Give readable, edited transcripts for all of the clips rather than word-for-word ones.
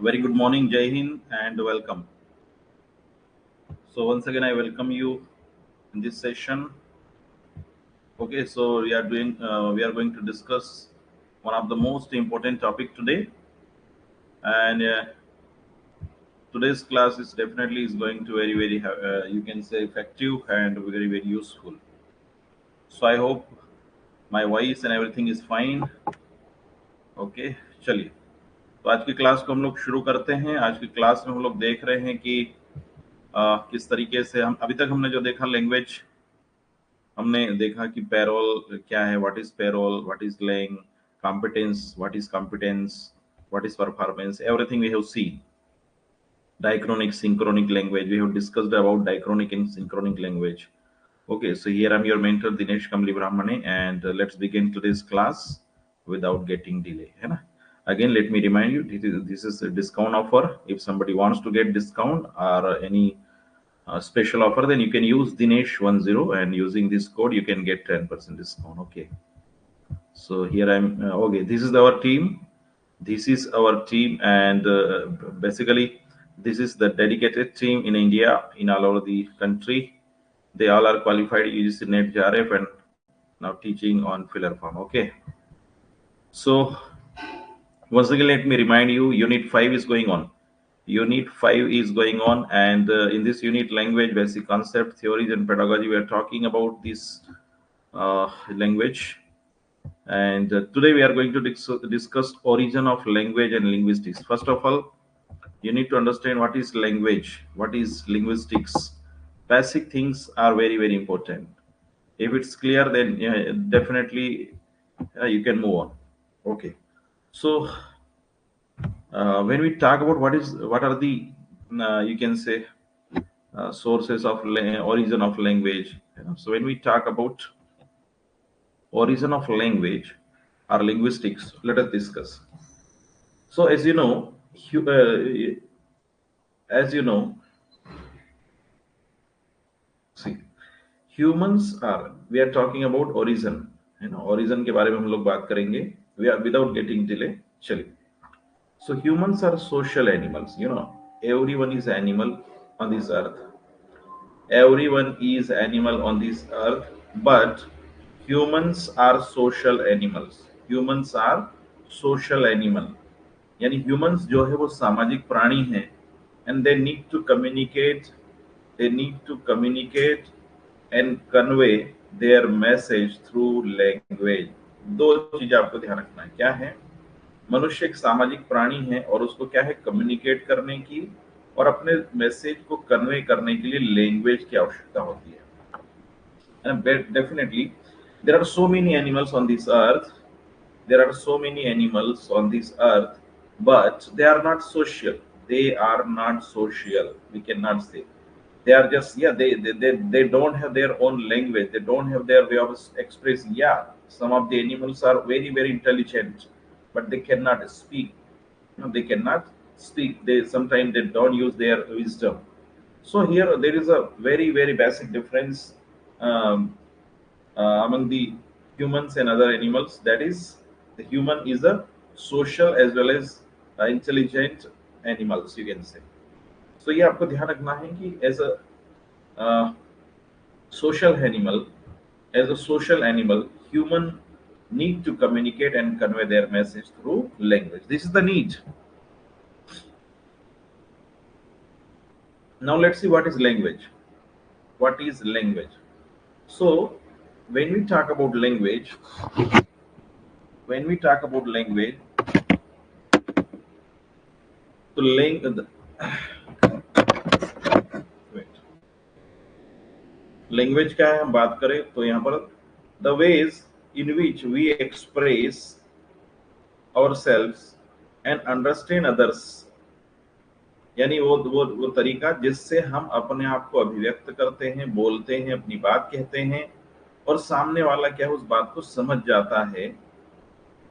Very good morning, Jai Hind, and welcome. So once again, I welcome you in this session. Okay, so we are going to discuss one of the most important topic today, and today's class is definitely is going to you can say effective and very useful. So I hope my voice and everything is fine. Okay, चलिए। तो आज की class को हम लोग शुरू करते हैं। आज की क्लास में हम लोग देख रहे हैं कि किस तरीके से हम अभी तक हमने जो देखा लैंग्वेज, हमने देखा कि पैरोल क्या है, what is parole, what is langue, competence, what is competence, what is performance, everything we have seen. Diachronic, synchronic language, we have discussed about diachronic and synchronic language. Okay, so here I'm your mentor Dinesh Kamli Brahmane, and let's begin today's class without getting delay, है ना? Again, let me remind you, this is a discount offer. If somebody wants to get discount or any special offer, then you can use Dinesh10, and using this code you can get 10% discount. Okay, so here I'm okay, this is our team. This is our team, and basically this is the dedicated team in India, in all over the country. They all are qualified UGC NET JRF and now teaching on filler farm. Okay, so once again let me remind you, unit 5 is going on. Unit 5 is going on, and in this unit, language, basic concept, theories, and pedagogy, we are talking about this language. And today we are going to discuss origin of language and linguistics. First of all, you need to understand what is language, what is linguistics. Basic things are very important. If it's clear, then definitely you can move on. Okay, so when we talk about what are the you can say sources of origin of language, so when we talk about origin of language or linguistics, let us discuss. So as you know, as you know, see, humans are, we are talking about origin, origin के बारे में हम लोग बात करेंगे, we are without getting delay. चलिए, so humans are social animals, everyone is animal on this earth. Everyone is animal on this earth, but humans are social animals. Humans are social animal. यानी humans जो है वो सामाजिक प्राणी हैं, and they need to communicate. They need to communicate and convey their message through language. दो चीजें आपको ध्यान रखना है। क्या है? मनुष्य एक सामाजिक प्राणी है और उसको क्या है, कम्युनिकेट करने की और अपने मैसेज को कन्वे करने के लिए लैंग्वेज की आवश्यकता होती है। And definitely, there are so many animals on this earth. There are so many animals on this earth, but they are not social. They are not social. We cannot say. They are just, yeah, they don't have their own language. They don't have their way of expressing. Yeah, some of the animals are very intelligent, but they cannot speak. They cannot speak. They sometimes they don't use their wisdom. So here there is a very basic difference um, among the humans and other animals. That is, the human is a social as well as intelligent animals, you can say. So ये आपको ध्यान रखना है कि uh, social animal, as a social animal, human need to communicate and convey their message through language. This is the need. Now let's see what is language. What is language? So when we talk about language, when we talk about language, तो language क्या है, हम बात करें तो यहाँ पर the ways in which we express ourselves and understand others, यानी वो तरीका जिससे हम अपने आप को अभिव्यक्त करते हैं, बोलते हैं, अपनी बात कहते हैं और सामने वाला क्या है उस बात को समझ जाता है,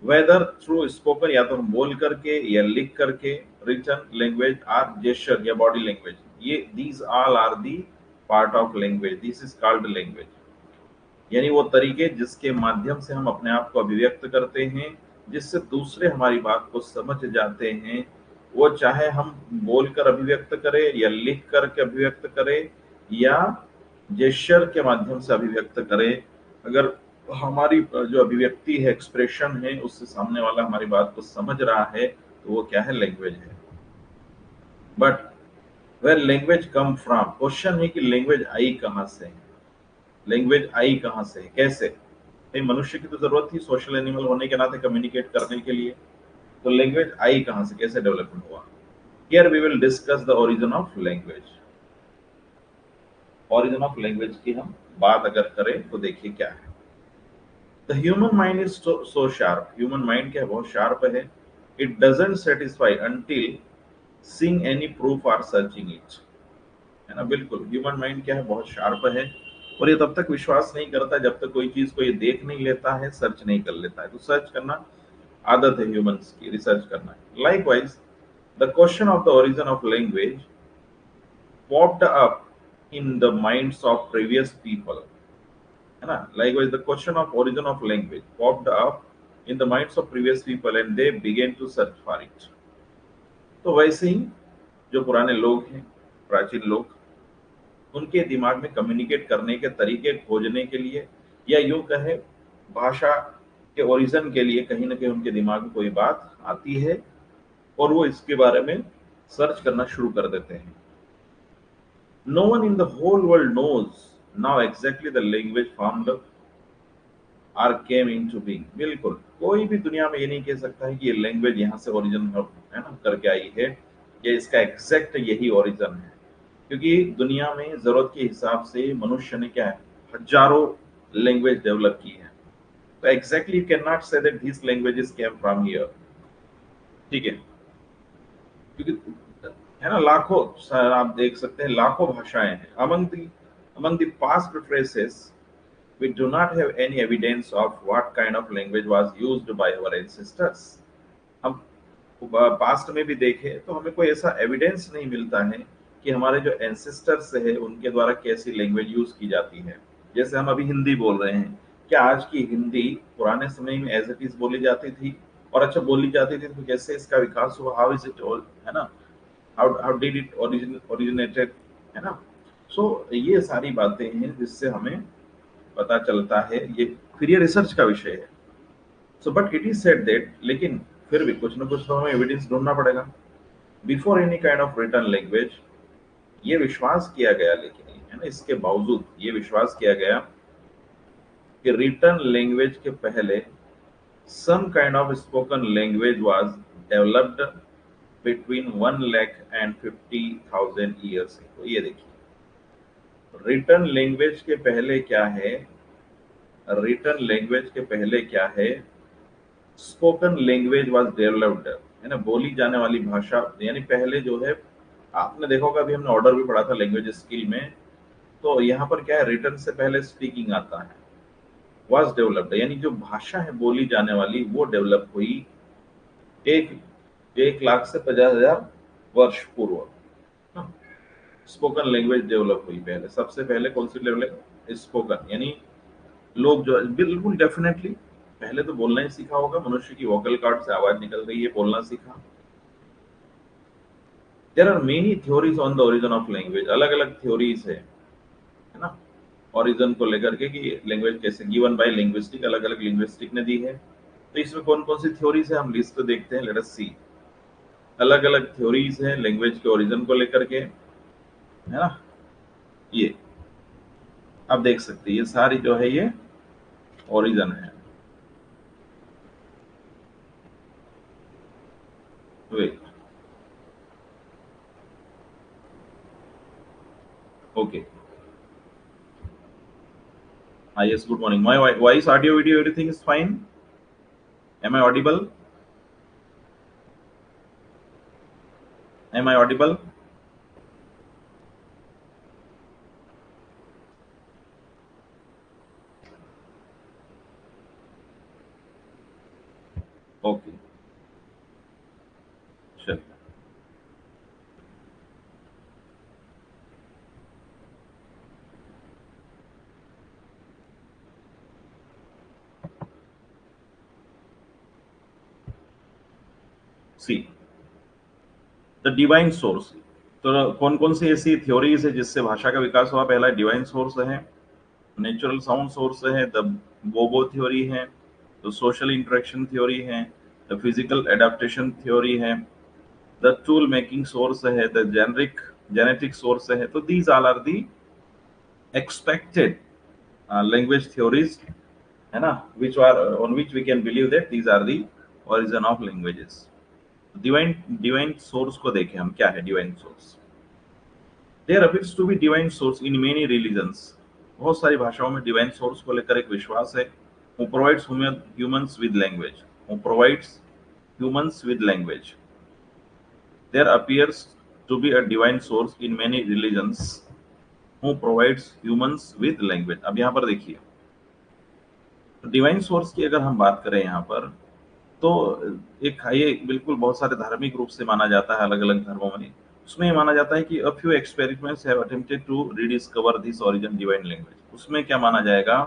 वेदर थ्रू स्पोकन, या तो हम बोल करके या लिख करके, रिटन लैंग्वेज आर जेस्चर या बॉडी लैंग्वेज, ये these all are the part of language. This is called language. यानी वो तरीके जिसके माध्यम से हम अपने आप को अभिव्यक्त करते हैं, जिससे दूसरे हमारी बात को समझ जाते हैं, वो चाहे हम बोलकर अभिव्यक्त करें या लिख करके अभिव्यक्त करें या जेस्चर के माध्यम से अभिव्यक्त करें, अगर हमारी जो अभिव्यक्ति है, एक्सप्रेशन है, उससे सामने वाला हमारी बात को समझ रहा है, तो वो क्या है, लैंग्वेज है। But where language come from, question है कि लैंग्वेज आई कहाँ से है, लैंग्वेज आई कहाँ से है, कैसे? भाई मनुष्य की तो जरूरत थी सोशल एनिमल होने के नाते कम्युनिकेट करने के लिए, तो लैंग्वेज आई कहाँ से, कैसे डेवलपमेंट हुआ? Here we will discuss the origin of language. Origin of language की हम बात अगर करें तो देखिए क्या है। The human mind is so sharp, human mind क्या है, बहुत शार्प है। It doesn't satisfy until seeing any proof और सर्चिंग इट, है ना? बिल्कुल, ह्यूमन माइंड क्या है, बहुत शार्प है, और ये तब तक विश्वास नहीं करता जब तक कोई चीज को ये देख नहीं लेता है, सर्च नहीं कर लेता है। तो सर्च करना आदत है ह्यूमंस की, रिसर्च करना है। Likewise the question of the origin of language popped up in the minds of previous people, है ना? Likewise, the question of origin of language popped up in the minds of previous people and they began to search for it. तो वैसे ही जो पुराने लोग हैं, प्राचीन लोग, उनके दिमाग में कम्युनिकेट करने के तरीके खोजने के लिए, या यूं कहे भाषा के ओरिजिन के लिए, कहीं ना कहीं उनके दिमाग में कोई बात आती है और वो इसके बारे में सर्च करना शुरू कर देते हैं। No one in the whole world knows now exactly the language formed or came into being। बिल्कुल, कोई भी दुनिया में ये नहीं कह सकता है कि ये लैंग्वेज यहाँ से ओरिजिन है ना करके आई है, या इसका एग्जैक्ट यही ओरिजिन है, क्योंकि दुनिया में जरूरत के हिसाब से मनुष्य ने क्या है, हजारों लैंग्वेज डेवलप की है। तो exactly you can not say that this languages came from here, ठीक है? क्योंकि है ना, लाखों, सर आप देख सकते हैं लाखों भाषाएं हैं। among the past phrases we do not have any evidence of what kind of language was used by our ancestors। हम पास्ट में भी देखें तो हमें कोई ऐसा एविडेंस नहीं मिलता है कि हमारे जो एंसेस्टर्स है उनके द्वारा कैसी लैंग्वेज यूज की जाती है। जैसे हम अभी हिंदी बोल रहे हैं, क्या आज की हिंदी पुराने समय में एज इट इज बोली जाती थी? और अच्छा बोली जाती थी तो कैसे इसका विकास हुआ, हाउ इज इट ऑल, है ना? हाउ डिड इट ओरिजिनेटेड, है ना? सो ये सारी बातें हैं जिससे हमें पता चलता है, ये फिर ये रिसर्च का विषय है। So but it is said that, लेकिन फिर भी कुछ ना कुछ तो हमें एविडेंस ढूंढना पड़ेगा। Before any kind of written language, ये विश्वास किया गया, लेकिन है ना, इसके बावजूद ये विश्वास किया गया कि रिटन लैंग्वेज के पहले some kind of spoken language was developed between 1 lakh and 50,000 years ago। ये देखिए, रिटन लैंग्वेज के पहले क्या है, रिटन लैंग्वेज के पहले क्या है, स्पोकन लैंग्वेज वाज डेवलप्ड, है ना, बोली जाने वाली भाषा। यानी पहले जो है, आपने देखा होगा, अभी हमने ऑर्डर भी पढ़ा था लैंग्वेज स्किल में, तो यहाँ पर क्या है, रिटन से पहले स्पीकिंग आता है, वाज डेवलप्ड, यानी जो भाषा है बोली जाने वाली वो डेवलप हुई एक 1 लाख से 50,000 वर्ष पूर्व। स्पोकन लैंग्वेज डेवलप हुई पहले, सबसे पहले कौन सी डेवलप, स्पोकन, यानी लोग जो, बिल्कुल डेफिनेटली पहले तो बोलना ही सीखा होगा, मनुष्य की वोकल कॉर्ड से आवाज निकल रही है, बोलना सीखा। There are many theories on the origin of language, अलग अलग थ्योरीज है ना, ओरिजिन को लेकर के कि लैंग्वेज कैसे गिवन बाय लिंग्विस्टिक, अलग अलग लिंग्विस्टिक ने दी है। तो इसमें कौन कौन सी थ्योरीज है, हम लिस्ट तो देखते हैं, लेट अस सी। अलग अलग थ्योरीज हैं लैंग्वेज के ओरिजिन को लेकर के, है ना? ये आप देख सकते हैं, ये सारी जो है ये ओरिजिन है। वेट, ओके, हाँ, yes, good morning. My voice, audio, video, everything is fine? Am I audible? Am I audible? Okay, चलिए, सी, द डिवाइन सोर्स, तो कौन कौन सी ऐसी थ्योरीज है जिससे भाषा का विकास हुआ? पहला डिवाइन सोर्स है, नेचुरल साउंड सोर्स है, द बोबो थ्योरी है, तो सोशल इंटरेक्शन थ्योरी है, द फिजिकल एडेप्टेशन थ्योरी है, द टूल मेकिंग सोर्स है, द जेनरिक जेनेटिक सोर्स है। तो these all are the expected language theories, है ना, which are on which we can believe that these are the origin of languages. Divine source को देखें हम, क्या है divine source? There appears to be divine source in many religions, बहुत सारी भाषाओं में डिवाइन सोर्स को लेकर एक विश्वास है। Who provides humans with language, who provides humans with language, there appears to be a divine source in many religions who provides humans with language. अब यहाँ पर देखिए, डिवाइन सोर्स की अगर हम बात करें यहाँ पर, तो एक ये बिल्कुल बहुत सारे धार्मिक रूप से माना जाता है अलग अलग धर्मों में। उसमें ये माना जाता है कि a few experiments have attempted to rediscover this origin divine language. उसमें क्या माना जाएगा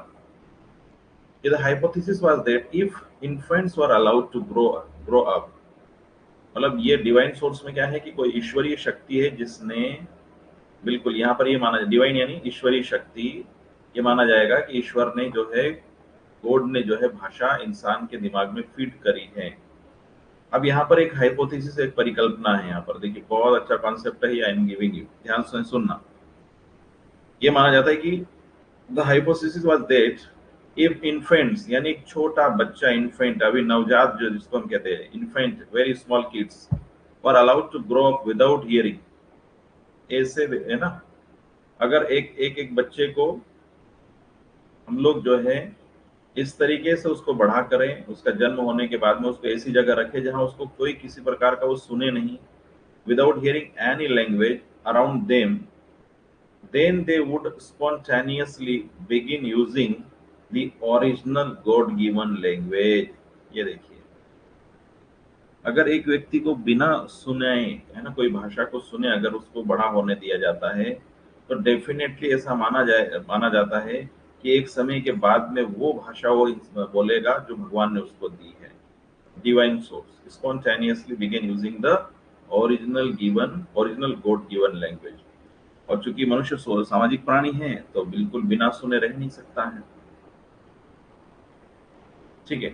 कि the hypothesis was that if infants were allowed to grow up, मतलब ये डिवाइन सोर्स में क्या है कि कोई ईश्वरीय शक्ति है जिसने, बिल्कुल यहाँ पर ये माना जाए डिवाइन यानी ईश्वरीय शक्ति, ये माना जाएगा कि ईश्वर ने जो है, गॉड ने जो है भाषा इंसान के दिमाग में फीड करी है। अब यहाँ पर एक हाइपोथेसिस, एक परिकल्पना है। यहाँ पर देखिए बहुत अच्छा कॉन्सेप्ट है, आई एम गिविंग यू, ध्यान से सुनना। ये माना जाता है कि the hypothesis was that if infants यानी एक छोटा बच्चा, इन्फेंट अभी नवजात जो जिसको हम कहते हैं infant, very small kids were allowed to grow up without hearing, ऐसे है ना, अगर एक एक एक बच्चे को हम लोग जो है इस तरीके से उसको बढ़ा करें, उसका जन्म होने के बाद में उसको ऐसी जगह रखें जहां उसको कोई किसी प्रकार का वो सुने नहीं, without hearing any language around them, then they would spontaneously begin using the original God given language। ये देखिए, अगर एक व्यक्ति को बिना सुने, है ना, कोई भाषा को सुने अगर उसको बड़ा होने दिया जाता है, तो डेफिनेटली ऐसा माना जाता है कि एक समय के बाद में वो भाषा वो बोलेगा जो भगवान ने उसको दी है। Divine source spontaneously begin using the original God given language. और चूंकि मनुष्य सामाजिक प्राणी है तो बिल्कुल बिना सुने रह नहीं सकता है, ठीक है।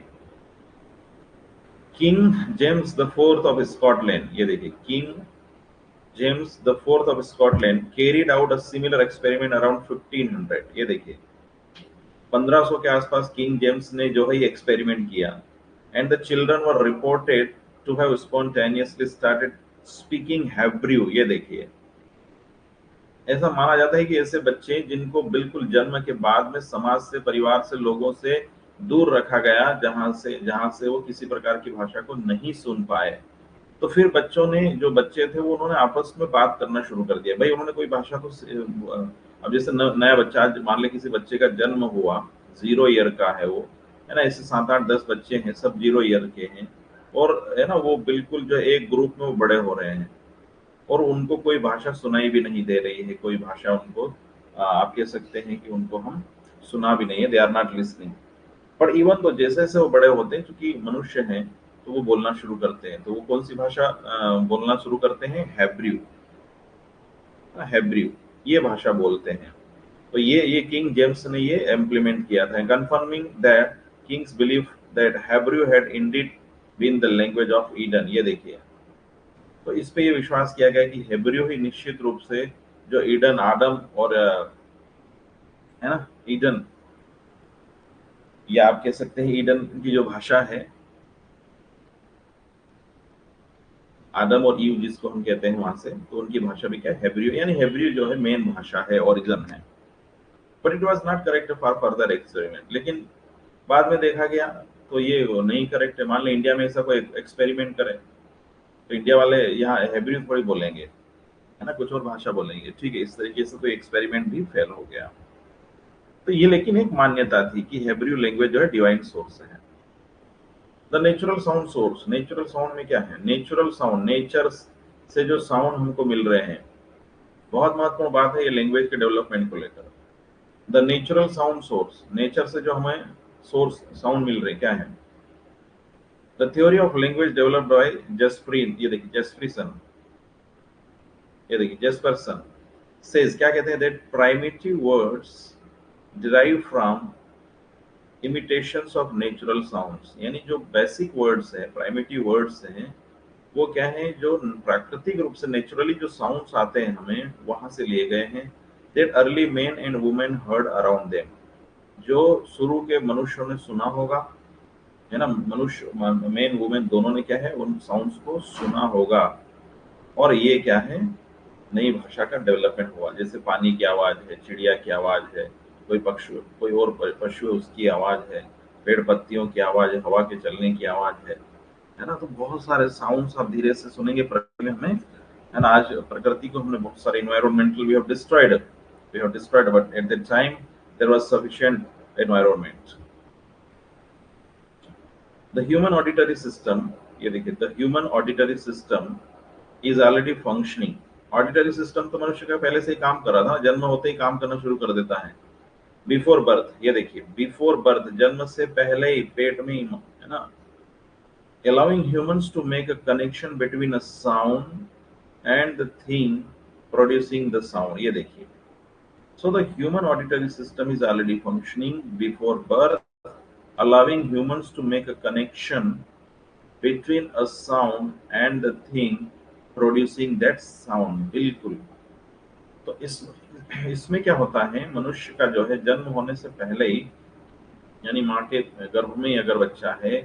King James the fourth of Scotland, ये देखिए, king James the fourth of Scotland carried out a similar experiment around 1500। ये देखिए 1500 के आसपास किंग जेम्स ने जो है ये एक्सपेरिमेंट किया, and the children were reported to have spontaneously started speaking Hebrew. ये देखिए, ऐसा माना जाता है कि ऐसे बच्चे जिनको बिल्कुल जन्म के बाद में समाज से, परिवार से, लोगों से दूर रखा गया, जहां से वो किसी प्रकार की भाषा को नहीं सुन पाए, तो फिर बच्चों ने, जो बच्चे थे वो उन्होंने आपस में बात करना शुरू कर दिया। भाई उन्होंने कोई भाषा तो, अब जैसे नया बच्चा, मान ले किसी बच्चे का जन्म हुआ, 0 ईयर का है वो, है ना, ऐसे 7 8 10 बच्चे हैं, सब 0 ईयर के हैं, और है ना वो बिल्कुल जो एक ग्रुप में वो बड़े हो रहे हैं, और उनको कोई भाषा सुनाई भी नहीं दे रही है, कोई भाषा उनको, आप कह सकते हैं कि उनको हम सुना भी नहीं है, दे आर नॉट लिसनिंग। पर इवन तो जैसे जैसे वो बड़े होते हैं, क्योंकि मनुष्य हैं, तो वो बोलना शुरू करते हैं। तो वो कौन सी भाषा बोलना शुरू करते हैं? हेब्रू, हेब्रू ये भाषा बोलते हैं। तो ये किंग जेम्स ने ये इम्प्लीमेंट किया था, confirming that kings believe that Hebrew had indeed been the language of Eden. ये देखिए, तो इस पे ये विश्वास किया गया कि हेब्रू ही निश्चित रूप से जो ईडन, आदम और है ना ईडन, या आप कह सकते हैं ईडन की जो भाषा है, आदम और ईव जिसको हम कहते हैं वहां से, तो उनकी भाषा भी क्या है? हेब्रू, यानी हेब्रू जो है मेन भाषा है, ओरिजिन है। But it was not correct for further experiment, लेकिन बाद में देखा गया तो ये नहीं करेक्ट है। मान लो इंडिया में ऐसा कोई एक्सपेरिमेंट करे, तो इंडिया वाले यहाँ हेब्रू थोड़ी बोलेंगे, है ना, कुछ और भाषा बोलेंगे, ठीक है। इस तरीके से कोई एक्सपेरिमेंट भी फेल हो गया। तो ये लेकिन एक मान्यता थी कि हेब्रू लैंग्वेज जो है डिवाइन सोर्स है। The natural sound source, natural sound में क्या है? नेचुरल साउंड, नेचर से जो साउंड हमको मिल रहे हैं, बहुत महत्वपूर्ण बात है ये लैंग्वेज के डेवलपमेंट को लेकर। The natural sound source, nature से जो हमें सोर्स साउंड मिल रहे क्या है? The theory of language developed by Jespersen, ये देखिए जस्प्रीसन, ये देखिए जेस्पर्सन सेज क्या कहते हैं, that primitive words derive from imitations of natural sounds, यानी जो बेसिक वर्ड्स हैं, प्राइमेटिव वर्ड्स हैं, वो क्या है, जो प्राकृतिक रूप से नेचुरली जो साउंड्स आते हैं हमें वहां से लिए गए हैं। That early main and women heard around them, जो शुरू के मनुष्यों ने सुना होगा, है ना, मनुष्य मेन वुमेन दोनों ने क्या है उन साउंड्स को सुना होगा। और ये क्या है, नई भाषा का डेवलपमेंट हुआ, जैसे पानी की आवाज है, चिड़िया की आवाज है, कोई पक्षी कोई और पशु है उसकी आवाज है, पेड़ पत्तियों की आवाज है, हवा के चलने की आवाज है ना। तो बहुत सारे साउंड्स आप धीरे से सुनेंगे प्रकृति में हमें, है ना। आज प्रकृति को हमने बहुत सारे environmental we have destroyed, but at the time there was sufficient environment. The human auditory system, ये देखिए, the human auditory system is already functioning. Auditory system तो मनुष्य का पहले से ही काम कर रहा था, जन्म होते ही काम करना शुरू कर देता है। बिफोर बर्थ, ये देखिए, बिफोर बर्थ, जन्म से पहले ही पेट में ही, है ना, allowing humans to make a connection between a sound and the thing producing the sound, ये देखिए। So the human auditory system is already functioning before birth, allowing humans to make a connection between a sound and the thing producing that sound, बिल्कुल। तो इसमें क्या होता है, मनुष्य का जो है जन्म होने से पहले ही, यानी माँ के गर्भ में ही अगर बच्चा है,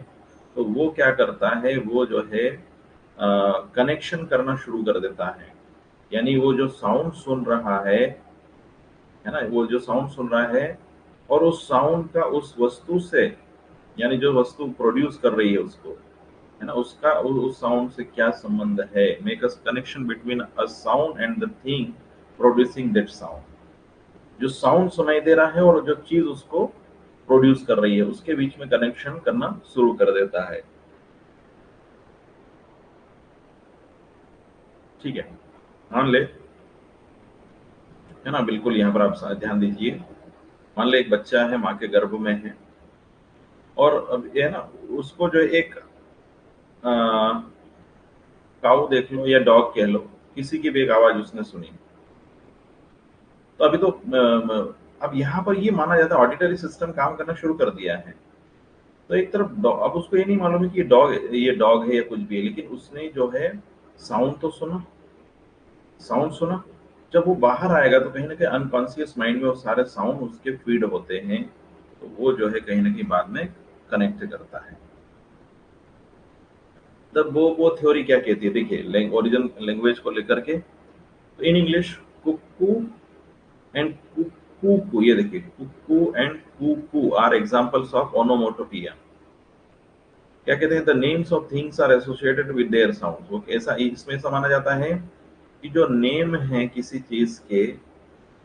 तो वो क्या करता है, वो जो है कनेक्शन करना शुरू कर देता है। यानी वो जो साउंड सुन रहा है ना, वो जो साउंड सुन रहा है, और उस साउंड का उस वस्तु से, यानी जो वस्तु प्रोड्यूस कर रही है उसको, है ना, उसका उस साउंड से क्या संबंध है। Make a connection between a sound and the thing producing that sound. जो साउंड सुनाई दे रहा है और जो चीज उसको प्रोड्यूस कर रही है, उसके बीच में कनेक्शन करना शुरू कर देता है। ठीक है, मान ले, है ना, बिल्कुल यहाँ पर आप ध्यान दीजिए। मान ले एक बच्चा है, माँ के गर्भ में है, और अब ये है ना, उसको जो एक काऊ देख लो या डॉग कह लो, किसी की भी एक आवाज उसने सुनी, तो अभी तो अब यहाँ पर ये माना जाता है ऑडिटरी सिस्टम काम करना शुरू कर दिया है। तो एक तरफ अब उसको ये नहीं मालूम है कि ये डॉग है या कुछ भी है, लेकिन उसने जो है साउंड तो सुना, साउंड सुना। जब वो बाहर आएगा तो कहीं ना कहीं अनकॉन्शियस माइंड में वो सारे साउंड उसके फीड होते हैं, तो वो जो है कहीं ना कहीं बाद में कनेक्ट करता है। तब वो थ्योरी क्या कहती है, देखिए, ओरिजिन लैंग्वेज को लेकर के, तो in English cuckoo and cuckoo, ये देखिए, cuckoo and cuckoo are examples of onomatopoeia. क्या कहते हैं, the names of things are associated with their sounds. वो ऐसा, इसमें ऐसा माना जाता है कि जो नेम है किसी चीज के,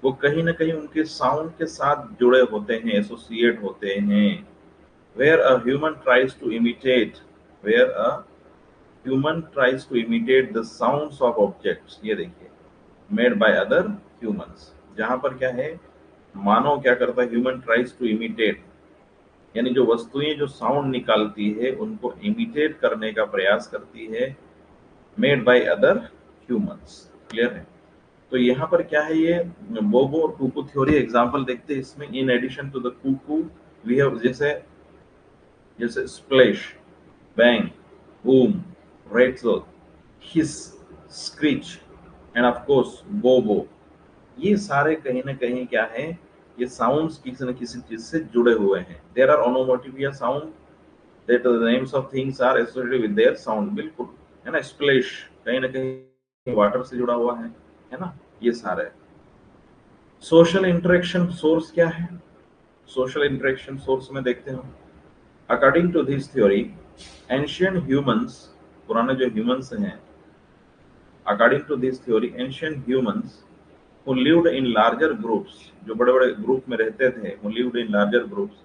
वो कहीं ना कहीं उनके साउंड के साथ जुड़े होते हैं, एसोसिएट होते हैं। Where a human tries to imitate where a human tries to imitate the sounds of objects, ये देखिए, मेड बाय अदर ह्यूमंस। जहां पर क्या है, मानव क्या करता है, ह्यूमन ट्राइज टू इमिटेट, यानी जो वस्तुएं जो साउंड निकालती है उनको इमिटेट करने का प्रयास करती है, made by other humans. Clear है। तो यहाँ पर क्या है, ये बोबो और कुकू थ्योरी एग्जांपल देखते हैं इसमें। In addition to the cuckoo we have, जैसे जैसे splash, bang, boom, rattle, hiss, screech and of course bow wow, ये सारे कहीं ना कहीं क्या है, ये साउंड्स किसी न किसी चीज से जुड़े हुए हैं। There are onomatopoeia sound that the names of things are associated with their sound, बिल्कुल, है ना। स्प्लैश कहीं ना कहीं वाटर से जुड़ा हुआ है ना, ये सारे। सोशल इंटरेक्शन सोर्स क्या है, सोशल इंटरेक्शन सोर्स में देखते हैं। According to this theory, ancient humans, पुराने जो ह्यूमंस हैं, according to this theory, ancient humans who lived in larger groups, जो बड़े बड़े ग्रुप में रहते थे, who lived in larger groups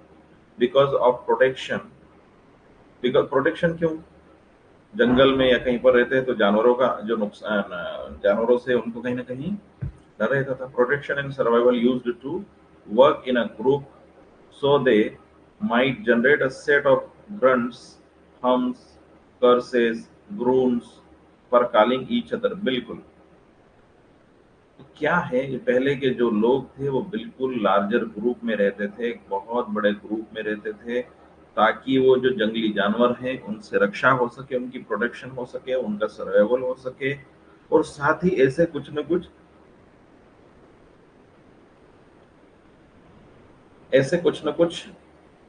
because of protection, because protection क्यों, जंगल में या कहीं पर रहते हैं तो जानवरों का जो नुकसान, जानवरों से उनको कहीं ना कहीं डर रहता था। Protection and survival used to work in a group, so they might generate a set of grunts, hums, curses, groans for calling each other, बिल्कुल। क्या है, ये पहले के जो लोग थे वो बिल्कुल लार्जर ग्रुप में रहते थे, एक बहुत बड़े ग्रुप में रहते थे, ताकि वो जो जंगली जानवर हैं उनसे रक्षा हो सके, उनकी प्रोटेक्शन हो सके, उनका सर्वाइवल हो सके। और साथ ही ऐसे कुछ न कुछ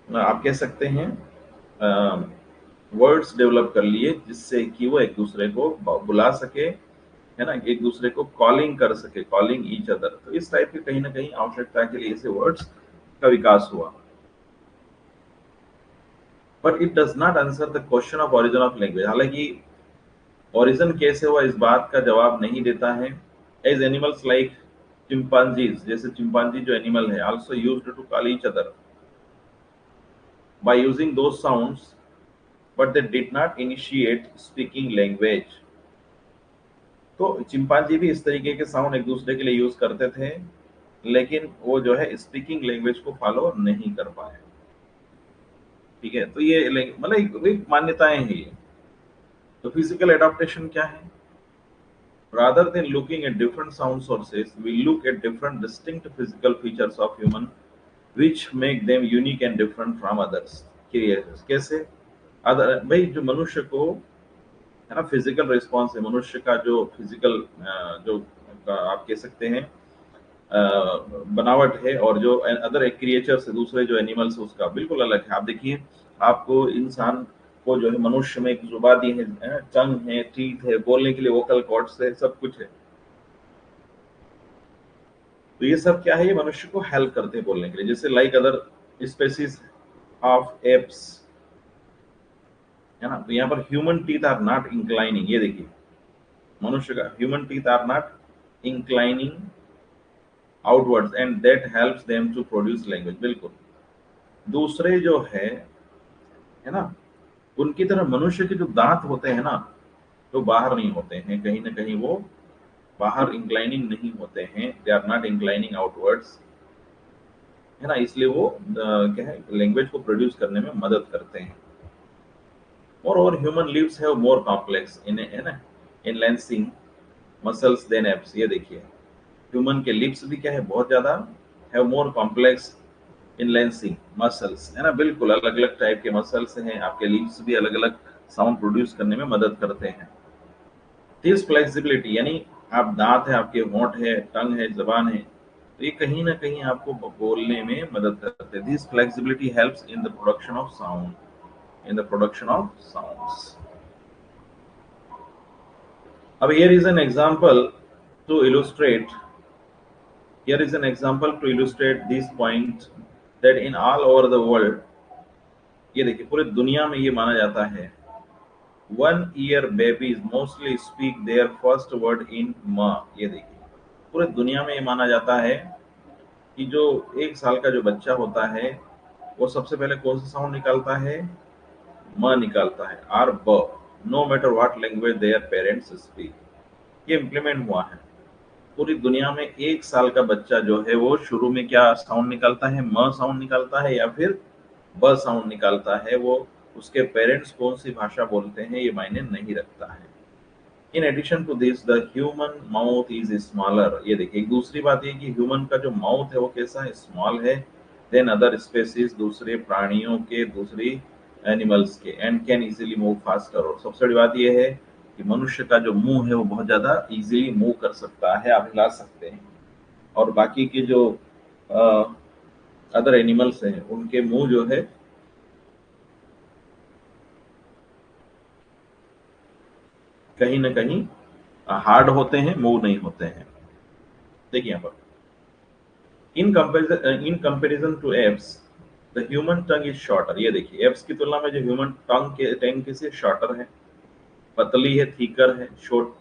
आप कह सकते हैं वर्ड्स डेवलप कर लिए, जिससे कि वो एक दूसरे को बुला सके, है ना, एक दूसरे को कॉलिंग कर सके, कॉलिंग ईच अदर। तो इस टाइप की कहीं ना कहीं आवश्यकता के लिए ऐसे वर्ड्स का विकास हुआ। But it does not answer the question of origin of language. हालांकि ओरिजिन कैसे हुआ इस बात का जवाब नहीं देता है। एज एनिमल्स लाइक चिंपांजीज, जैसे चिंपांजी जो एनिमल है, also used to call each other by using those sounds, but they did not initiate speaking language. तो चिंपांजी भी इस तरीके के साउंड एक दूसरे के लिए यूज करते थे, लेकिन वो जो है स्पीकिंग लैंग्वेज को फॉलो नहीं कर पाए। ठीक है, तो ये मतलब एक मान्यताएं हैं ये। तो फिजिकल एडाप्टेशन क्या है? Rather than looking at different sound sources, we look at different distinct physical features of human which make them unique and different from others creatures। कैसे? अदर भाई जो मनुष्य को, है ना, फिजिकल रिस्पॉन्स है मनुष्य का, जो फिजिकल जो आप कह सकते हैं बनावट है, और जो अदर क्रिएचर से दूसरे जो एनिमल्स है उसका बिल्कुल अलग है। आप देखिए, आपको इंसान को जो है मनुष्य में एक जुबान दी है, टंग है, टीथ है, बोलने के लिए वोकल कॉर्ड्स है, सब कुछ है। तो ये सब क्या है, ये मनुष्य को हेल्प करते हैं बोलने के लिए। जैसे like other species of apes, है ना। तो यहाँ पर human teeth are not inclining, ये देखिए मनुष्य का human teeth are not inclining outwards and that helps them to produce language. बिल्कुल दूसरे जो है ना, उनकी तरह मनुष्य के जो दांत होते हैं ना, तो बाहर नहीं होते हैं, कहीं ना कहीं वो बाहर इंक्लाइनिंग नहीं होते हैं, they are not inclining outwards, है ना। इसलिए वो क्या है, लैंग्वेज को प्रोड्यूस करने में मदद करते हैं। और human lips have more complex in, है ना, इन लेंसिंग मसल्स देन एप्स। ये देखिए ह्यूमन के लिप्स भी क्या है, बहुत ज्यादा have more complex in lensing muscles, है ना। बिल्कुल अलग अलग टाइप के मसल्स हैं, आपके लिप्स भी अलग अलग साउंड प्रोड्यूस करने में मदद करते हैं। दिस फ्लेक्सिबिलिटी यानी आप दांत है, आपके होंठ है, टंग है, जबान है, तो ये कहीं ना कहीं आपको बोलने में मदद करते हैं। This flexibility helps in the production of sound, in the production of sounds. अब here is an example to illustrate, here is an example to illustrate this point that in all over the world, ये देखिए पूरे दुनिया में ये माना जाता है, 1 year babies mostly speak their first word in ma। ये देखिए पूरे दुनिया में ये माना जाता है कि जो 1 साल का जो बच्चा होता है वो सबसे पहले कौन सा साउंड निकालता है? म निकालता है, आर ब, no matter what language their parents speak. ये इम्प्लीमेंट हुआ है पूरी दुनिया में। 1 साल का बच्चा जो है वो शुरू में क्या साउंड निकालता है? म साउंड निकालता है या फिर ब साउंड निकालता है। वो उसके पेरेंट्स कौन सी भाषा बोलते हैं ये मायने नहीं रखता है। In addition to this the human mouth is smaller. ये देखिए एक दूसरी बात ये कि ह्यूमन का जो माउथ है वो कैसा है? स्मॉल है देन अदर स्पेसीज, दूसरे प्राणियों के, दूसरी एनिमल्स के, and can easily move faster. और सबसे बड़ी बात यह है कि मनुष्य का जो मुंह है वो बहुत ज्यादा इजीली मूव कर सकता है, आप हिला सकते हैं। और बाकी के जो अदर एनिमल्स हैं उनके मुंह जो है कहीं ना कहीं हार्ड होते हैं, मूव नहीं होते हैं। देखिए यहाँ पर in comparison to apes the human tongue is shorter. ये देखिए एप्स की तुलना में जो ह्यूमन टंग किसी शॉर्टर है, पतली है, थीकर है,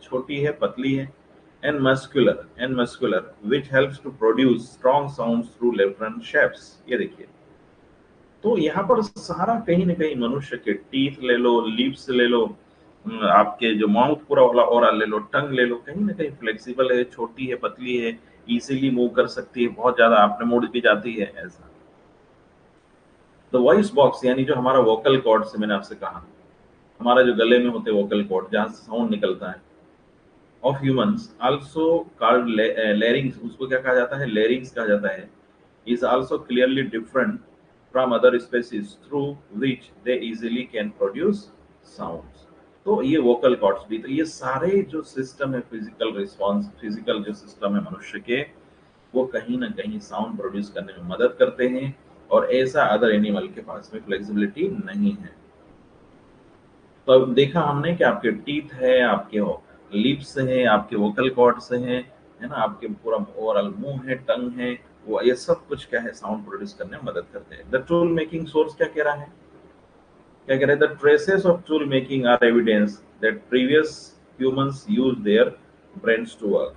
छोटी है, पतली है, and muscular which helps to produce strong sounds through different shapes. ये देखिए तो यहाँ पर सारा कहीं ना कहीं मनुष्य के टीथ ले लो, लिप्स ले लो, आपके जो माउथ पूरा वाला और ले लो, टंग ले लो, कहीं ना कहीं फ्लेक्सिबल है, छोटी है, पतली है, इजीली मूव कर सकती है, बहुत ज्यादा आपने मुड़ भी जाती है ऐसा। तो वॉइस बॉक्स यानी जो हमारा वोकल कॉर्ड से मैंने आपसे कहा, हमारा जो गले में होते वोकल कॉर्ड जहाँ से साउंड निकलता है, of humans also called larynx, उसको क्या कहा जाता है, लेरिंग्स कहा जाता है, is also clearly different from other species through which they easily can produce sounds. तो ये वोकल कॉर्ड्स भी, तो ये सारे जो सिस्टम है, फिजिकल रिस्पॉन्स, फिजिकल जो सिस्टम है मनुष्य के, वो कहीं ना कहीं साउंड प्रोड्यूस करने में मदद करते हैं, और ऐसा अदर एनिमल के पास में फ्लेक्सिबिलिटी नहीं है। तो अब देखा हमने कि आपके टीथ है, आपके लिप्स हैं, आपके वोकल कॉर्ड्स हैं, है ना, आपके पूरा ओवरऑल मुंह है, टंग है, वो ये सब कुछ क्या है, साउंड प्रोड्यूस करने में मदद करते हैं। द टूल मेकिंग सोर्स क्या कह रहा है, क्या कह रहे हैं, the traces of tool making are evidence that previous humans use their brains to work.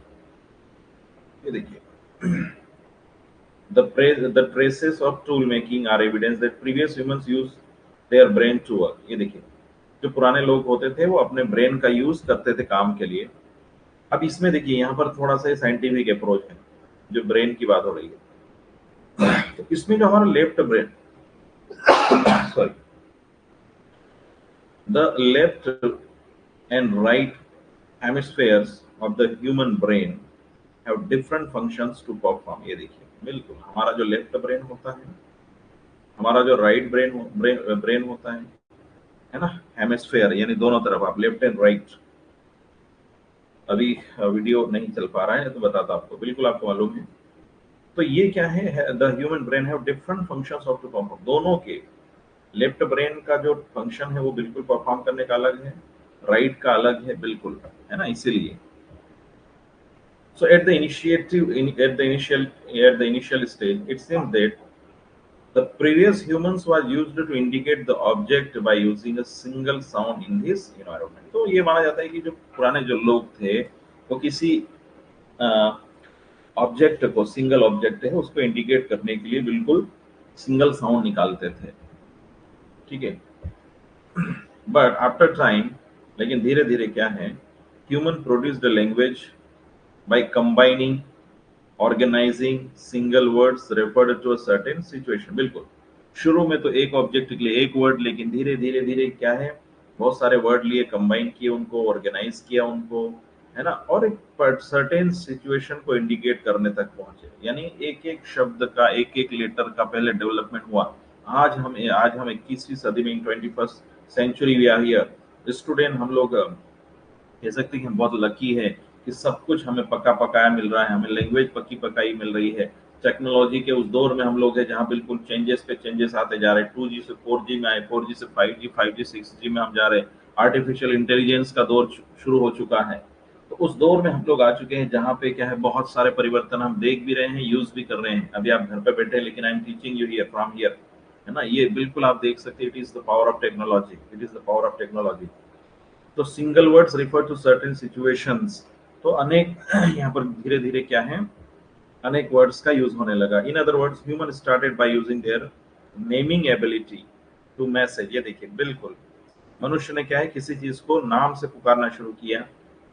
ये देखिए, the traces of tool making are evidence that previous humans used their brain to work। ये देखिए, जो पुराने लोग होते थे वो अपने ब्रेन का यूज करते थे काम के लिए। अब इसमें देखिए, यहाँ पर थोड़ा सा साइंटिफिक अप्रोच है, जो ब्रेन की बात हो रही है, तो इसमें जो हमारा left brain, sorry, the left and right hemispheres of the human brain have different functions to perform. ये देखिए, बिल्कुल हमारा जो लेफ्ट ब्रेन होता है, हमारा जो राइट ब्रेन होता है ना, हेमिस्फेयर यानी दोनों तरफ, आप लेफ्ट एंड राइट। अभी वीडियो नहीं चल पा रहा है तो बताता आपको, बिल्कुल आपको मालूम है। तो ये क्या है, the human brain have different functions of to perform, दोनों के, लेफ्ट ब्रेन का जो फंक्शन है वो बिल्कुल परफॉर्म करने का अलग है, राइट का अलग है, बिल्कुल, है ना, इसीलिए। So at the initiative in at the initial stage it seems that the previous humans was used to indicate the object by using a single sound in this environment। तो ये माना जाता है कि जो पुराने जो लोग थे, वो किसी ऑब्जेक्ट को, सिंगल ऑब्जेक्ट है उसको इंडिकेट करने के लिए बिल्कुल सिंगल साउंड निकालते थे, ठीक है। बट आफ्टर टाइम, लेकिन धीरे धीरे क्या है, human produce the language by combining, organising single words referred to a certain situation. बिल्कुल, शुरू में तो एक ऑब्जेक्ट के लिए एक वर्ड, लेकिन धीरे धीरे धीरे क्या है, बहुत सारे वर्ड लिए, कंबाइन किए उनको, ऑर्गेनाइज किया उनको, है ना, और एक सर्टेन सिचुएशन को इंडिकेट करने तक पहुंचे। यानी एक एक शब्द का, एक एक लेटर का पहले डेवलपमेंट हुआ। आज हम 21वीं सदी में, 21st century we are here student, हम लोग कह सकते हैं कि हम बहुत लकी है कि सब कुछ हमें पका पकाया मिल रहा है, हमें लैंग्वेज पकी पकाई मिल रही है। टेक्नोलॉजी के उस दौर में हम लोग हैं जहाँ बिल्कुल चेंजेस पे चेंजेस आते जा रहे हैं, 2G से 4G में आए, 4G से 5G, 5G 6G में हम जा रहे हैं, आर्टिफिशियल इंटेलिजेंस का दौर शुरू हो चुका है। तो उस दौर में हम लोग आ चुके हैं जहाँ पे क्या है, बहुत सारे परिवर्तन हम देख भी रहे हैं, यूज भी कर रहे हैं। अभी आप घर पे बैठे हैं, लेकिन I am teaching you here from here, है ना, ये बिल्कुल आप देख सकते हैं, it is the power of technology, it is the power of technology. तो single words refer to certain situations. तो अनेक यहाँ पर धीरे धीरे क्या है, अनेक वर्ड्स का यूज होने लगा। In other words, human started by using their naming ability to message. ये देखिए, बिल्कुल मनुष्य ने क्या है, किसी चीज को नाम से पुकारना शुरू किया,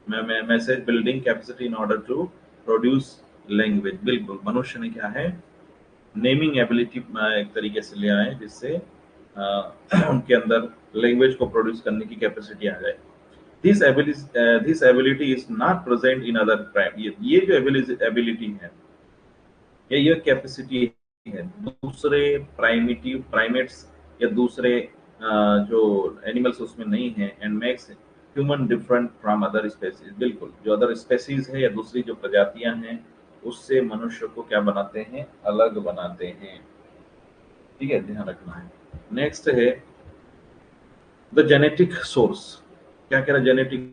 message building capacity in order to produce language. बिल्कुल मनुष्य ने क्या है, नेमिंग एबिलिटी एक तरीके से ले आए, जिससे उनके अंदर लैंग्वेज को प्रोड्यूस करने की कैपेसिटी आ जाए। This ability is not present in other prime. ये जो एबिलिटी है, ये कैपेसिटी है, दूसरे प्राइमेटिव प्राइमेट्स या दूसरे जो एनिमल्स उसमें नहीं है, and makes human different from other species. बिल्कुल, जो अदर स्पेसीज है या दूसरी जो प्रजातियां हैं, उससे मनुष्य को क्या बनाते हैं, अलग बनाते हैं, ठीक है, ध्यान रखना है। नेक्स्ट है द जेनेटिक सोर्स। क्या कह रहा है, जेनेटिक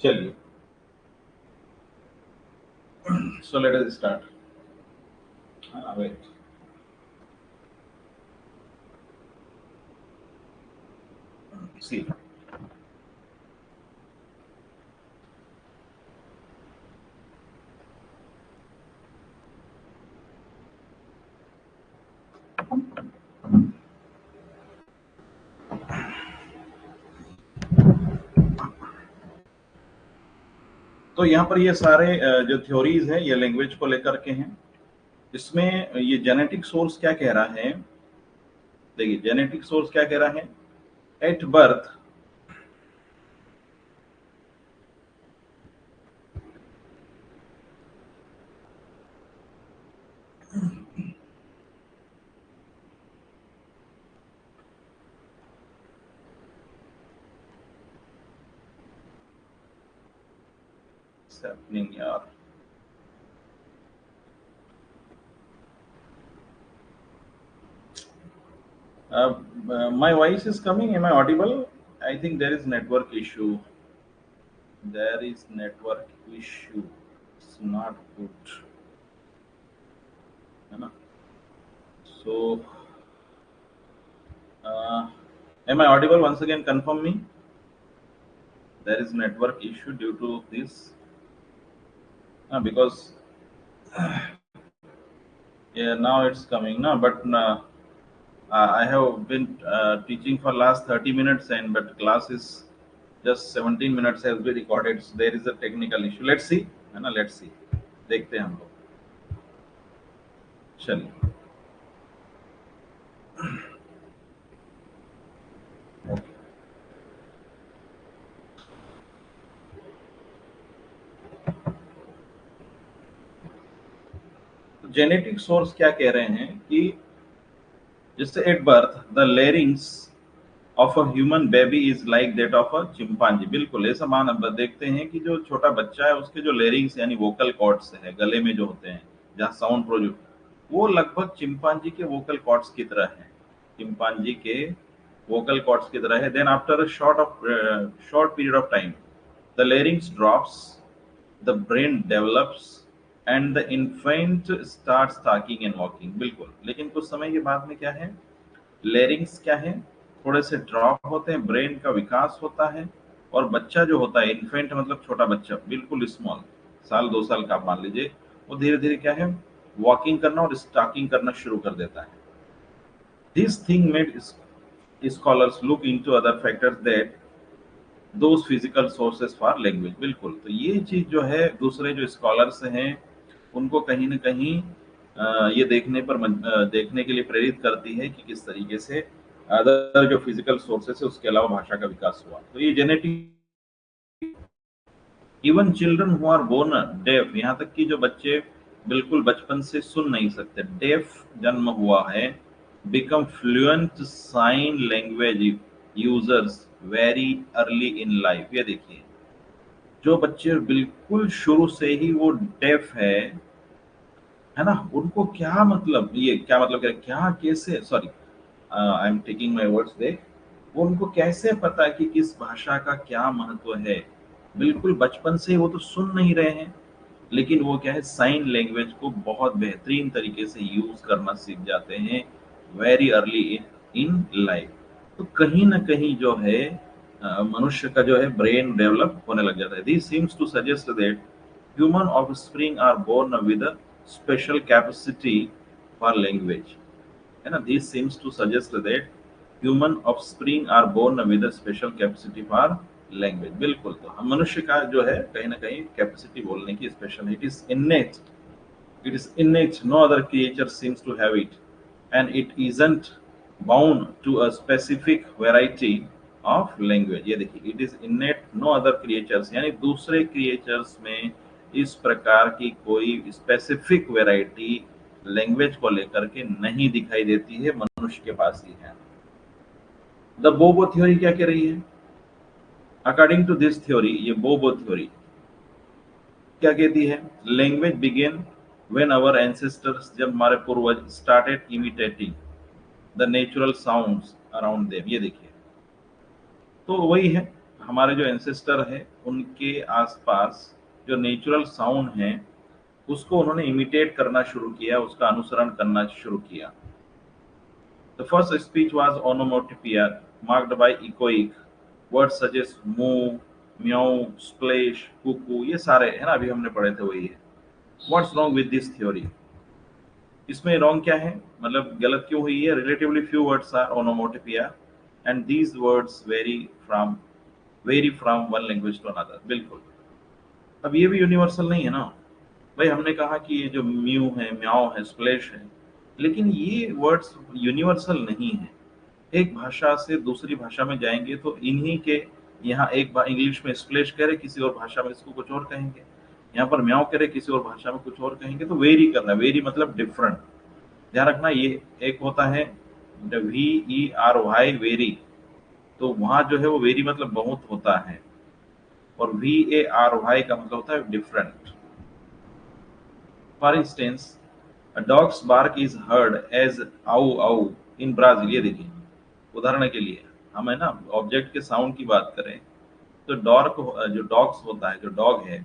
चलिए, so let us start. Wait. See, तो यहाँ पर ये सारे जो थ्योरीज है ये लैंग्वेज को लेकर के हैं। इसमें ये जेनेटिक सोर्स क्या कह रहा है, देखिए जेनेटिक सोर्स क्या कह रहा है, एट बर्थ हैपनिंग यार, my voice is coming, am I audible? I think there is network issue, there is network issue, it's not good, है ना? So uh, am I audible? Once again confirm me, there is network issue due to this, because yeah, now it's coming now, but I have been teaching for last 30 minutes, and but class is just 17 minutes has been recorded, so there is a technical issue. Let's see, है ना? Let's see, देखते हैं हम लोग, चलिए। Genetic source क्या कह रहे हैं कि जैसे at birth the larynx of a human baby is like that of a chimpanzee, बिल्कुल ऐसा मान अब देखते हैं कि जो छोटा बच्चा है उसके जो लेरिंग्स यानी वोकल कॉर्ड्स है गले में जो होते हैं जहाँ साउंड प्रोड्यूस, वो लगभग चिंपांजी के वोकल कॉर्ड्स की तरह है, चिंपांजी के वोकल कॉर्ड्स की तरह है। Then after a short period of time the larynx drops, the brain develops and the infant starts talking and walking, बिल्कुल। लेकिन कुछ समय के बाद में क्या है, लेरिंग्स क्या है, थोड़े से ड्रॉप होते हैं, ब्रेन का विकास होता है, और बच्चा जो होता है इन्फेंट मतलब छोटा बच्चा, बिल्कुल स्मॉल, साल 2 साल का आप मान लीजिए, वो धीरे धीरे क्या है, वॉकिंग करना और स्टॉकिंग करना शुरू कर देता है। This thing made scholars look into other factors that those physical sources for language, बिल्कुल। तो ये चीज जो है दूसरे जो स्कॉलर्स हैं उनको कहीं ना कहीं ये देखने के लिए प्रेरित करती है कि किस तरीके से अदर जो फिजिकल सोर्सेस है उसके अलावा भाषा का विकास हुआ। तो ये genetic, even children who are born deaf, यहाँ तक कि जो बच्चे बिल्कुल बचपन से सुन नहीं सकते, डेफ जन्म हुआ है, become fluent sign language users very early in life. ये देखिए जो बच्चे बिल्कुल शुरू से ही वो डेफ है ना, उनको क्या मतलब, ये क्या मतलब क्या कैसे, sorry I am taking my words back, वो उनको कैसे पता कि किस भाषा का क्या महत्व है, बिल्कुल बचपन से वो तो सुन नहीं रहे हैं, लेकिन वो क्या है साइन लैंग्वेज को बहुत बेहतरीन तरीके से यूज करना सीख जाते हैं वेरी अर्ली इन लाइफ। तो कहीं ना कहीं जो है मनुष्य का जो है ब्रेन डेवलप होने लग जाता है। This seems to suggest that human offspring are born with a special capacity for language, है ना। This seems to suggest that human offspring are born with a special capacity for language, बिल्कुल। तो हम मनुष्य का जो है कहीं ना कहीं कैपेसिटी बोलने की special, it is इनेट, it is innate, no other creature seems to have it, and it isn't bound to a specific variety of language। ये देखिए it is innate, no other creatures यानी दूसरे creatures में इस प्रकार की कोई स्पेसिफिक वैरायटी लैंग्वेज को लेकर के नहीं दिखाई देती है, मनुष्य के पास ही है। द बोबो थ्योरी क्या कह रही है, अकॉर्डिंग टू दिस थ्योरी, ये बोबो थ्योरी क्या कहती है, language began when our ancestors, जब हमारे पूर्वज started imitating the natural sounds around them. ये देखिए तो वही है, हमारे जो एंसेस्टर है उनके आसपास जो नेचुरल साउंड है उसको उन्होंने इमिटेट करना शुरू किया, उसका अनुसरण करना शुरू किया। The first speech was onomatopoeia marked by echoic words such as moo, meow, splash, Kuku, ये सारे है ना, अभी हमने पढ़े थे वही है। What's wrong with this theory? इसमें रॉन्ग क्या है, मतलब गलत क्यों हुई है? Relatively few words are onomatopoeia and these words vary from one language to another. बिल्कुल। अब ये भी यूनिवर्सल नहीं है ना भाई, हमने कहा कि ये जो म्यू है, म्याओ है, स्प्लैश है, लेकिन ये वर्ड्स यूनिवर्सल नहीं है। एक भाषा से दूसरी भाषा में जाएंगे तो इन्हीं के, यहाँ एक इंग्लिश में स्प्लैश करे, किसी और भाषा में इसको कुछ और कहेंगे, यहाँ पर म्याओ करे, किसी और भाषा में कुछ और कहेंगे, तो वेरी करना, वेरी मतलब डिफरेंट। ध्यान रखना, ये एक होता है VERY वेरी, तो वहां जो है वो वेरी मतलब बहुत होता है, और VARY का मतलब होता है different. For instance, a dog's bark is heard as ow ow in Brazil. ये देखिए, उदाहरण के लिए हम है ना ऑब्जेक्ट के साउंड की बात करें तो डॉग, जो डॉग्स होता है, जो डॉग है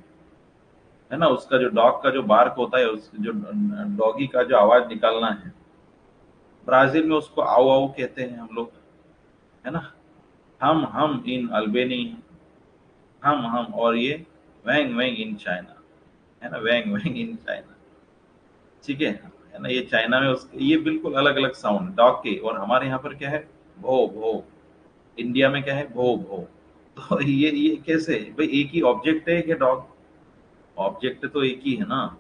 ना, उसका जो डॉग का जो बार्क होता है, उस जो डॉगी का जो आवाज निकालना है, ब्राजील में उसको आओ आओ कहते हैं हम लोग, है ना। हम इन अल्बेनी, हम, और ये वैंग वैंग इन चाइना, है ना, वैंग वैंग इन चाइना, ठीक है ना। ये चाइना में ये बिल्कुल अलग अलग साउंड डॉग के, और हमारे यहाँ पर क्या है, भो भो। इंडिया में क्या है, भो भो। तो ये कैसे भाई, एक ही ऑब्जेक्ट है कि डॉग, ऑब्जेक्ट तो एक ही है ना,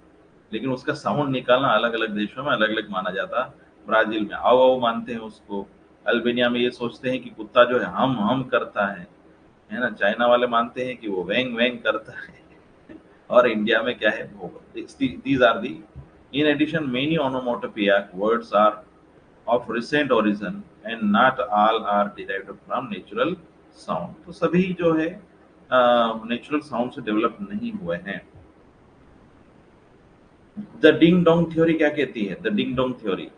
लेकिन उसका साउंड निकालना अलग अलग देशों में अलग अलग माना जाता। ब्राजील में आओ आओ मानते हैं उसको, अल्बेनिया में ये सोचते हैं कि कुत्ता जो है हम करता है ना। चाइना वाले मानते हैं कि वो वैंग वैंग करता है और इंडिया में क्या है, भो। These are the, in addition many onomatopoeia words are of recent origin and not all are derived from natural sound। तो सभी जो है नेचुरल साउंड से डेवलप नहीं हुए हैं। द डिंग डोंग थ्योरी क्या कहती है? The ding dong theory,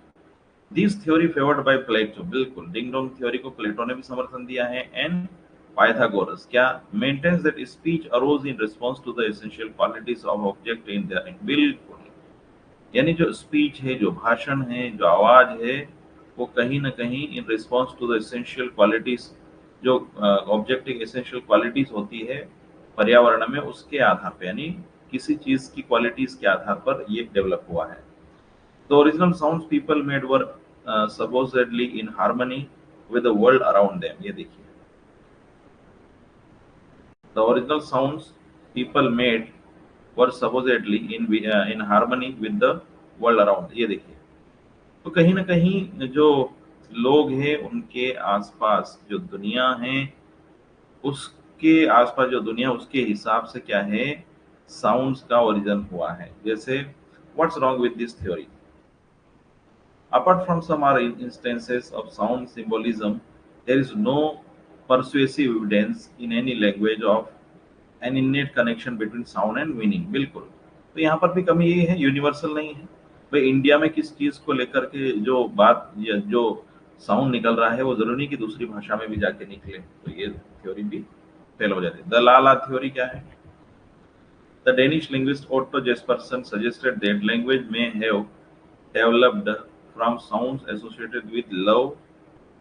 this theory favoured by Plato. बिल्कुल, डिंग डोंग थ्योरी को प्लेटो ने भी समर्थन दिया है। एंड पाइथागोरस क्या maintains that speech arose in response to the essential qualities of object in there. बिल्कुल, यानी जो स्पीच है, जो भाषण है, जो आवाज है, वो कहीं ना कहीं in response to the essential qualities, जो ऑब्जेक्ट की एसेंशियल क्वालिटीज होती है पर्यावरण में, उसके आधार पर, यानी किसी चीज की क्वालिटीज के आधार पर ये डेवलप हुआ है। The original sounds people made were supposedly in harmony with the world around them। ये देखिए, the original sounds people made were supposedly in harmony with the world around। ये देखिए, तो कहीं ना कहीं जो लोग हैं उनके आसपास जो दुनिया है, उसके आसपास जो दुनिया, उसके हिसाब से क्या है, साउंड्स का ओरिजिन हुआ है। जैसे what's wrong with this theory? Apart from some are instances of sound symbolism, there is no persuasive evidence in any language of an innate connection between sound and meaning। बिल्कुल, तो यहाँ पर भी कमी ये है, यूनिवर्सल नहीं है भाई। इंडिया में किस चीज को लेकर के जो बात या जो साउंड निकल रहा है, वो जरूरी नहीं कि दूसरी भाषा में भी जाके निकले, तो ये थ्योरी भी फेल हो जाती है। द लाला थ्योरी क्या है? The Danish linguist Otto Jespersen suggested that language may have developed from sounds associated with love,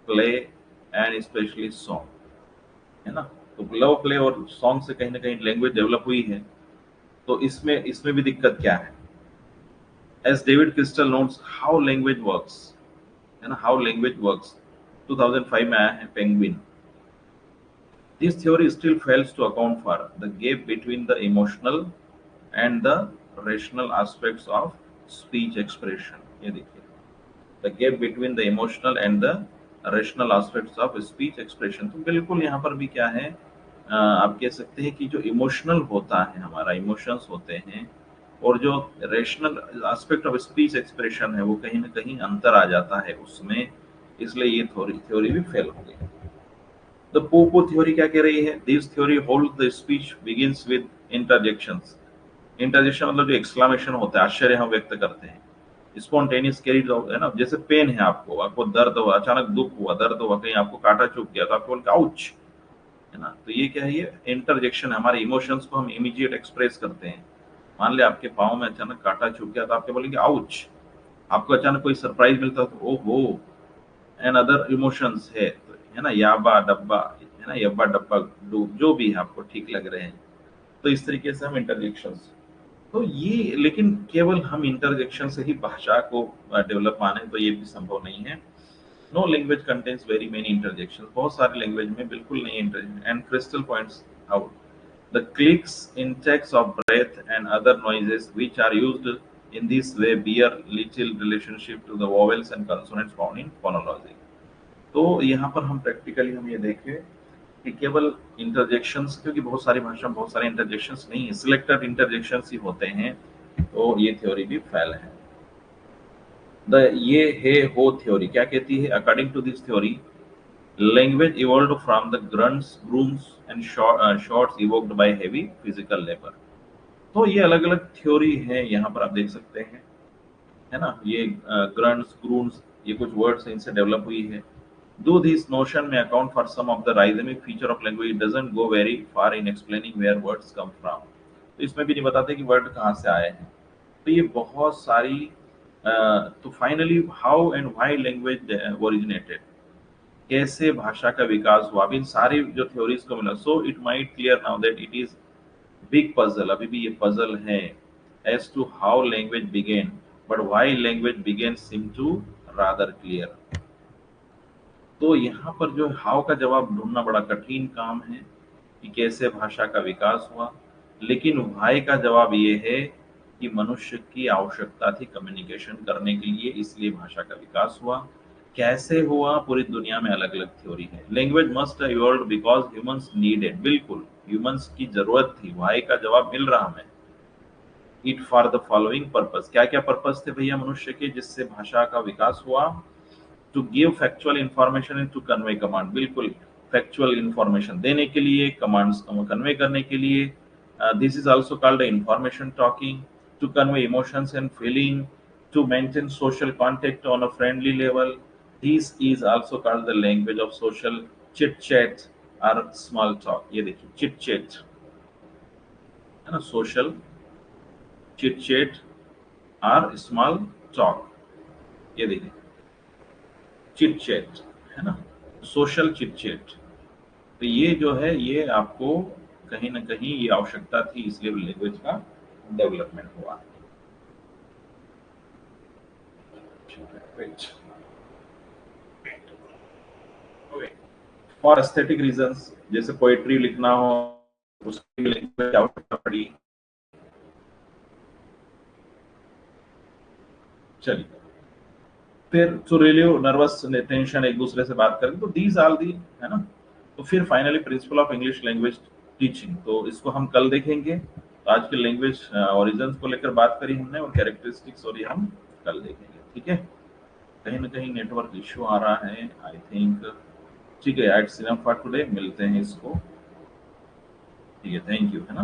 play and especially song, है ना। तो लव, प्ले और सॉन्ग से कहीं ना कहीं लैंग्वेज डेवलप हुई है। तो इसमें इसमें भी दिक्कत क्या है? As David Crystal notes how language works, है ना, हाउ लैंग्वेज वर्क्स 2005 में आया है, Penguin. This theory still fails to account for the gap between the emotional and the rational aspects of speech expression. ये देखिए, the gap between the emotional and the rational aspects of speech expression. तो बिल्कुल यहाँ पर भी क्या है, आप कह सकते हैं कि जो इमोशनल होता है, हमारा इमोशंस होते हैं, और जो rational aspect of speech expression है, वो कहीं ना कहीं अंतर आ जाता है उसमें, इसलिए ये थ्योरी भी फेल हो गई। द पोपो थ्योरी क्या कह रही है? This theory hold the speech begins with interjections. Interjection मतलब जो एक्सक्लामेशन होता है, आश्चर्य हम व्यक्त करते हैं। स्पॉन्टेनियस कैरीज है ना, जैसे पेन है, आपको दर्द हुआ, अचानक दुख हुआ, दर्द हुआ, कहीं आपको कांटा चुभ गया तो आपको बोलते आउच, है ना। तो ये क्या है, ये इंटरजेक्शन है, हमारे इमोशंस को हम इमीडिएट एक्सप्रेस करते हैं। मान लिया आपके पाँव में अचानक काँटा चुभ गया तो आप क्या बोलेंगे, आउच। आपको अचानक कोई सरप्राइज़ मिलता है तो ओहो! एंड अदर इमोशंस है ना, याबा डब्बा, है ना, यब्बा डब्बा डू, जो भी है आपको ठीक लग रहे हैं। तो इस तरीके से हम इंटरजेक्शंस, तो ये लेकिन केवल हम इंटरजेक्शन से ही भाषा को डेवलप माने तो ये भी संभव नहीं है। No language contains very many interjections, बहुत सारी लैंग्वेज में बिल्कुल नहीं interjection. And Crystal points out the clicks, intakes of breath, and other noises which are used in this way bear little relationship to the vowels and consonants found in phonology. तो यहाँ पर हम practically हम ये देखें कि केवल interjections, क्योंकि बहुत सारी भाषा में बहुत सारे इंटरजेक्शंस नहीं है, सिलेक्टेड इंटरजेक्शंस ही होते हैं, तो ये थ्योरी भी फेल है। द ये है हो थ्योरी क्या कहती है, according to this theory language evolved from the grunts, grooms and shots evoked by heavy physical labor। तो ये अलग अलग थ्योरी है, यहाँ पर आप देख सकते हैं, है ना, ये ग्रंट्स ग्रूम्स, ये कुछ वर्ड्स इनसे डेवलप हुई है। Though this notion may account for some of the rhythmic feature of language doesn't go very far in explaining where words come from. तो इसमें भी नहीं बताते कि वर्ड कहाँ से आए हैं। तो ये बहुत सारी तो finally how and why language originated, कैसे भाषा का विकास हुआ, अब इन सारी जो थ्योरीज को मिला। So it might clear now that it is big puzzle, अभी भी ये पजल है, as to how language began, but why language began seem to rather clear. तो यहाँ पर जो हाउ का जवाब ढूंढना बड़ा कठिन काम है कि कैसे भाषा का विकास हुआ, लेकिन व्हाई का जवाब ये है कि मनुष्य की आवश्यकता थी कम्युनिकेशन करने के लिए, इसलिए भाषा का विकास हुआ। कैसे हुआ, पूरी दुनिया में अलग अलग थ्योरी है। Language must evolve because humans needed, बिल्कुल ह्यूमंस की जरूरत थी, व्हाई का जवाब मिल रहा हमें। It for the following purpose, क्या क्या पर्पस थे भैया मनुष्य के जिससे भाषा का विकास हुआ। To give factual information and to convey command, बिल्कुल फैक्चुअल इंफॉर्मेशन देने के लिए, कमांड्स कन्वे करने के लिए। This is also called information talking, to convey emotions and feeling, to maintain social contact on a friendly level. This is also called the language of social chit chat और small talk. ये देखिए chit chat, है ना, social chit chat और small talk, ये देखिए chit chat, है ना, सोशल चिट चैट। तो ये जो है ये आपको कहीं ना कहीं ये आवश्यकता थी, इसलिए लैंग्वेज का डेवलपमेंट हुआ। फॉर एस्थेटिक रीजंस, जैसे पोएट्री लिखना हो उसके लिए लैंग्वेज की आवश्यकता पड़ी। चलिए, फिर टू रिलीव नर्वस टेंशन, एक दूसरे से बात करें, तो दीज आल दी, है ना। तो फिर finally principle of English language teaching, तो इसको हम कल देखेंगे। तो आज के लैंग्वेज ओरिजिन्स को लेकर बात करी हमने और कैरेक्टरिस्टिक्स, और ये हम कल देखेंगे, ठीक है। कहीं ना कहीं नेटवर्क इश्यू आ रहा है आई थिंक। ठीक है, एट सिनेमा फॉर टुडे मिलते हैं इसको, ठीक है, थैंक यू, है ना।